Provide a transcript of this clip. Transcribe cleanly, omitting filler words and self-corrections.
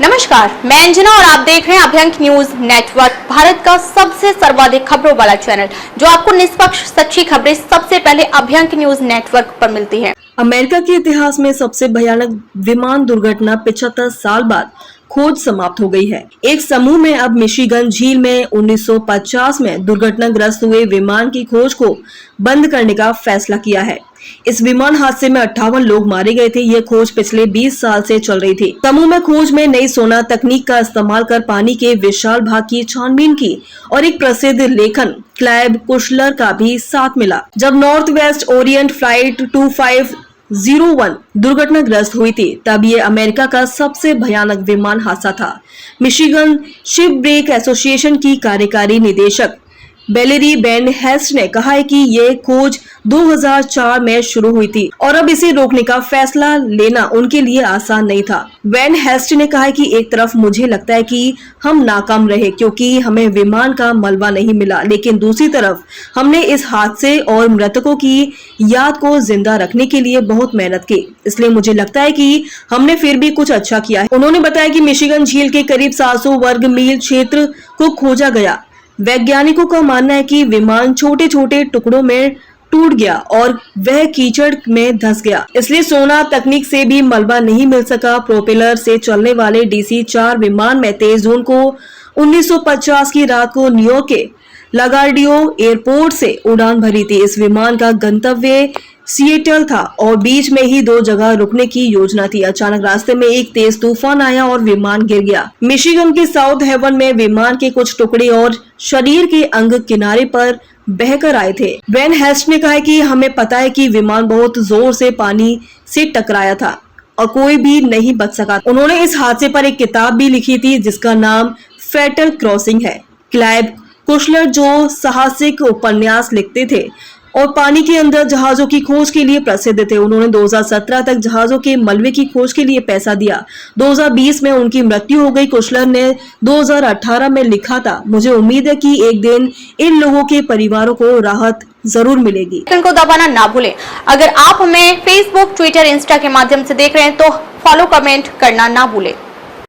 नमस्कार, मैं अंजना और आप देख रहे हैं अभ्यंक न्यूज नेटवर्क, भारत का सबसे सर्वाधिक खबरों वाला चैनल, जो आपको निष्पक्ष सच्ची खबरें सबसे पहले अभ्यंक न्यूज नेटवर्क पर मिलती है। अमेरिका के इतिहास में सबसे भयानक विमान दुर्घटना 75 साल बाद खोज समाप्त हो गई है। एक समूह में अब मिशिगन झील में 1950 में दुर्घटनाग्रस्त हुए विमान की खोज को बंद करने का फैसला किया है। इस विमान हादसे में 58 लोग मारे गए थे। यह खोज पिछले 20 साल से चल रही थी। समूह में खोज में नई सोनार तकनीक का इस्तेमाल कर पानी के विशाल भाग की छानबीन की और एक प्रसिद्ध लेखन क्लाइव कुशलर का भी साथ मिला। जब नॉर्थ वेस्ट ओरिएंट फ्लाइट 2501 दुर्घटनाग्रस्त हुई थी, तब ये अमेरिका का सबसे भयानक विमान हादसा था। मिशिगन शिप ब्रेक एसोसिएशन की कार्यकारी निदेशक वेलेरी वैन हेस्ट ने कहा है कि ये खोज 2004 में शुरू हुई थी और अब इसे रोकने का फैसला लेना उनके लिए आसान नहीं था। वैन हेस्ट ने कहा है कि एक तरफ मुझे लगता है कि हम नाकाम रहे क्योंकि हमें विमान का मलबा नहीं मिला, लेकिन दूसरी तरफ हमने इस हादसे और मृतकों की याद को जिंदा रखने के लिए बहुत मेहनत की, इसलिए मुझे लगता है कि हमने फिर भी कुछ अच्छा किया है। उन्होंने बताया कि मिशिगन झील के करीब 700 वर्ग मील क्षेत्र को खोजा गया। वैज्ञानिकों का मानना है कि विमान छोटे छोटे टुकड़ों में टूट गया और वह कीचड़ में धंस गया, इसलिए सोनार तकनीक से भी मलबा नहीं मिल सका। प्रोपेलर से चलने वाले DC-4 विमान में 23 जून को 1950 की रात को न्यूयॉर्क के लगार्डियो एयरपोर्ट से उड़ान भरी थी। इस विमान का गंतव्य सिएटल था और बीच में ही 2 जगह रुकने की योजना थी। अचानक रास्ते में एक तेज तूफान आया और विमान गिर गया। मिशिगन के साउथ हेवन में विमान के कुछ टुकड़े और शरीर के अंग किनारे पर बहकर आए थे। वैन हेस्ट ने कहा कि हमें पता है कि विमान बहुत जोर से पानी से टकराया था और कोई भी नहीं बच सका। उन्होंने इस हादसे पर एक किताब भी लिखी थी जिसका नाम फैटल क्रॉसिंग है। क्लाइव कुशलर जो साहसिक उपन्यास लिखते थे और पानी के अंदर जहाजों की खोज के लिए प्रसिद्ध थे, उन्होंने 2017 तक जहाजों के मलबे की खोज के लिए पैसा दिया। 2020 में उनकी मृत्यु हो गई। कुशलर ने 2018 में लिखा था, मुझे उम्मीद है कि एक दिन इन लोगों के परिवारों को राहत जरूर मिलेगी। आइकन को दबाना ना भूलें। अगर आप हमें फेसबुक, ट्विटर, इंस्टा के माध्यम से देख रहे हैं तो फॉलो, कमेंट करना ना भूलें।